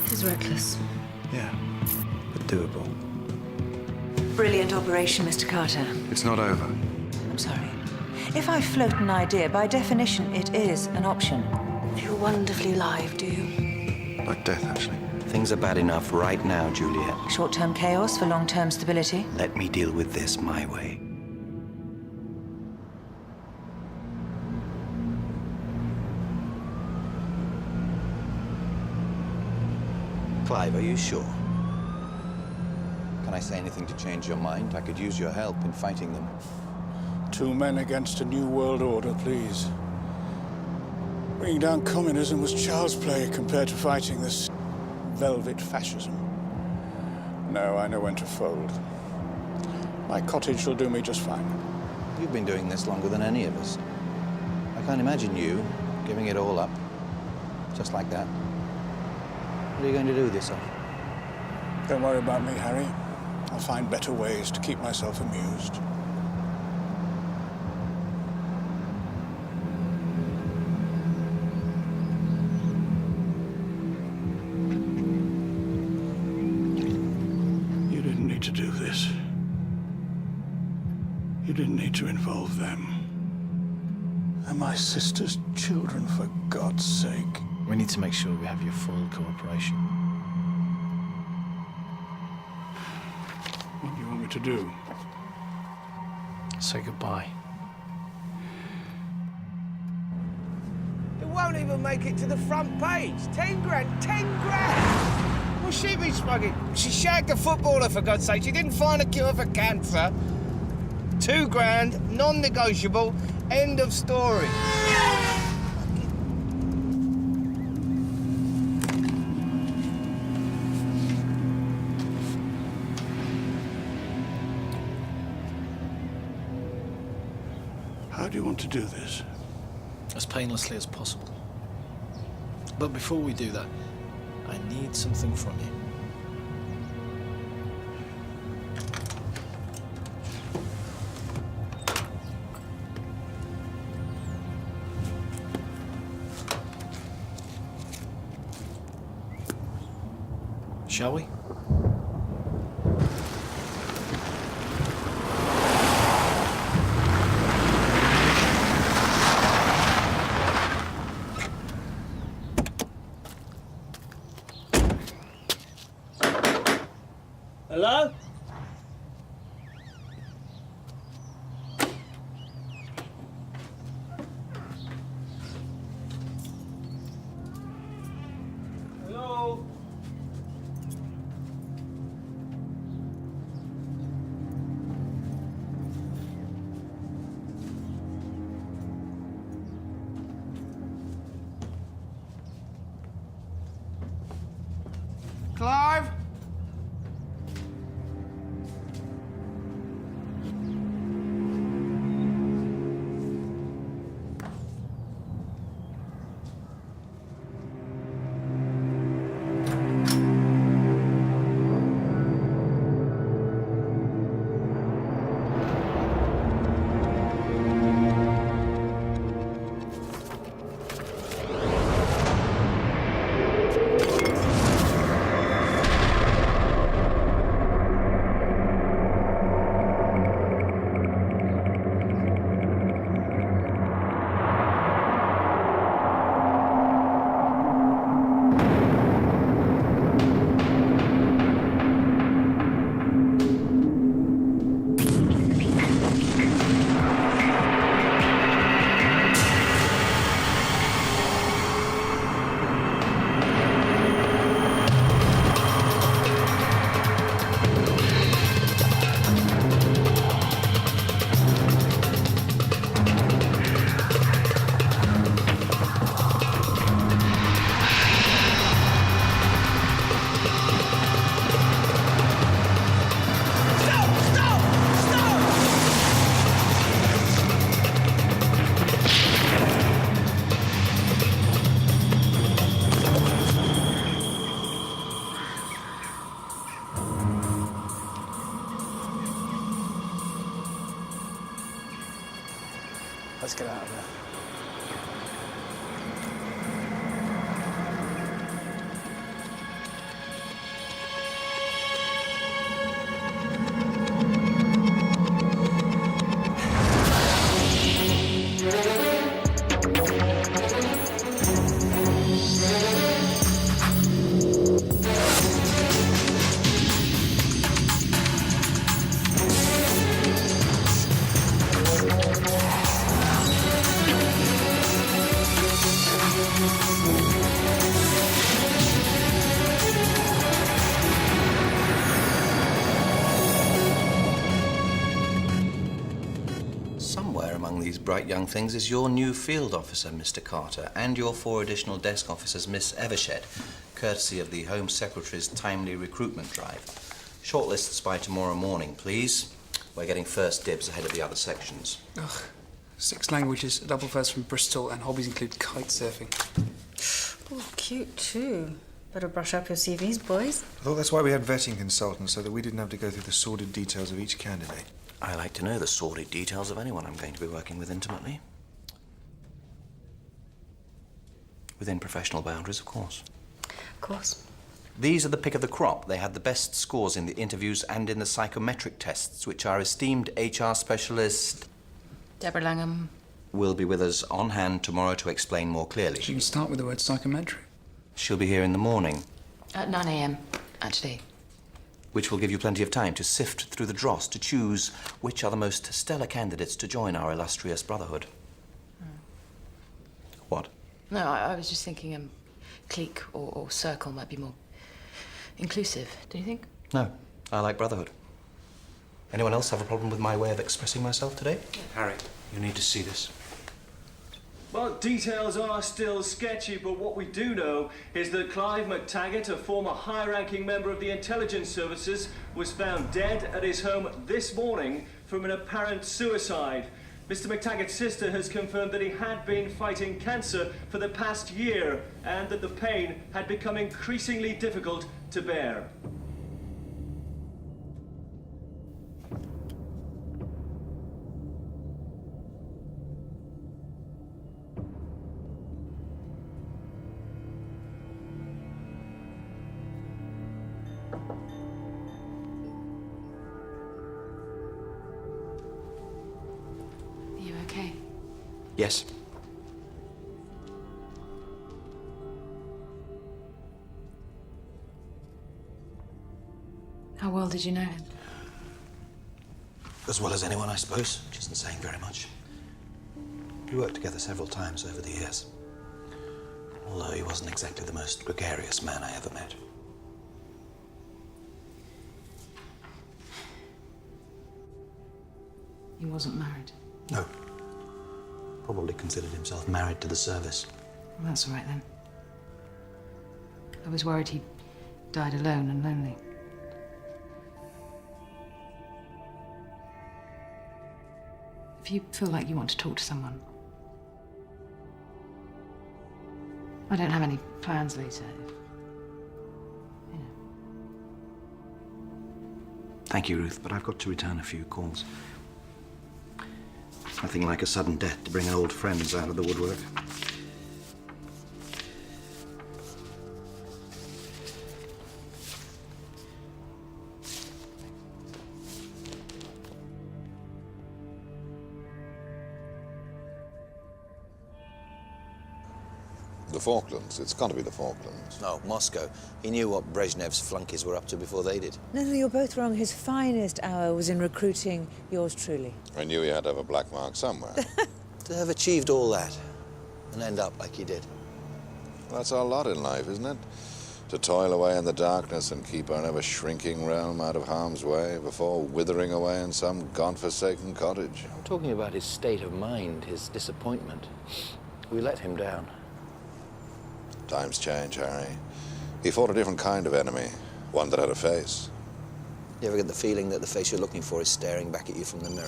It is reckless. Yeah, but doable. Brilliant operation, Mr. Carter. It's not over. I'm sorry. If I float an idea, by definition, it is an option. Feel wonderfully live, do you? Like death, actually. Things are bad enough right now, Juliet. Short-term chaos for long-term stability. Let me deal with this my way. Clive, are you sure? Can I say anything to change your mind? I could use your help in fighting them. 2 men against a new world order, please. Bringing down communism was child's play compared to fighting this velvet fascism. No, I know when to fold. My cottage will do me just fine. You've been doing this longer than any of us. I can't imagine you giving it all up, just like that. What are you going to do with yourself? Don't worry about me, Harry. I'll find better ways to keep myself amused. You didn't need to do this. You didn't need to involve them. They're my sister's children, for God's sake. We need to make sure we have your full cooperation. What do you want me to do? Say goodbye. It won't even make it to the front page. 10 grand, 10 grand! What's she been smuggling? She shagged a footballer, for God's sake. She didn't find a cure for cancer. 2 grand, non-negotiable, end of story. How do you want to do this? As painlessly as possible. But before we do that, I need something from you. Shall we? Hello? Hello? Clive? Let's get out of there. these bright young things is your new field officer, Mr. Carter, and your 4 additional desk officers, Miss Evershed, courtesy of the Home Secretary's timely recruitment drive. Shortlists by tomorrow morning, please. We're getting first dibs ahead of the other sections. Ugh. 6 languages, a double first from Bristol, and hobbies include kite surfing. Oh, cute too. Better brush up your CVs, boys. I thought that's why we had vetting consultants, so that we didn't have to go through the sordid details of each candidate. I like to know the sordid details of anyone I'm going to be working with intimately. Within professional boundaries, of course. Of course. These are the pick of the crop. They had the best scores in the interviews and in the psychometric tests, which our esteemed HR specialist Deborah Langham. will be with us on hand tomorrow to explain more clearly. You can start with the word psychometric. She'll be here in the morning, At 9 a.m., actually. which will give you plenty of time to sift through the dross to choose which are the most stellar candidates to join our illustrious brotherhood. What? No, I was just thinking clique or circle might be more inclusive, do you think? No, I like brotherhood. Anyone else have a problem with my way of expressing myself today? Harry, you need to see this. Well, details are still sketchy, but what we do know is that Clive McTaggart, a former high-ranking member of the intelligence services, was found dead at his home this morning from an apparent suicide. Mr. McTaggart's sister has confirmed that he had been fighting cancer for the past year and that the pain had become increasingly difficult to bear. Are you okay? Yes. How well did you know him? As well as anyone, I suppose, which isn't saying very much. We worked together several times over the years. Although he wasn't exactly the most gregarious man I ever met. He wasn't married. No. Probably considered himself married to the service. Well, that's all right then. I was worried he died alone and lonely. If you feel like you want to talk to someone, I don't have any plans later. You know. Thank you, Ruth, but I've got to return a few calls. Nothing like a sudden death to bring an old friends out of the woodwork. The Falklands. It's got to be the Falklands. No, Moscow. He knew what Brezhnev's flunkies were up to before they did. No, you're both wrong. His finest hour was in recruiting yours truly. I knew he had to have a black mark somewhere. To have achieved all that and end up like he did. That's our lot in life, isn't it? To toil away in the darkness and keep our ever-shrinking realm out of harm's way before withering away in some godforsaken cottage. I'm talking about his state of mind, his disappointment. We let him down. Times change, Harry. He fought a different kind of enemy, one that had a face. You ever get the feeling that the face you're looking for is staring back at you from the mirror?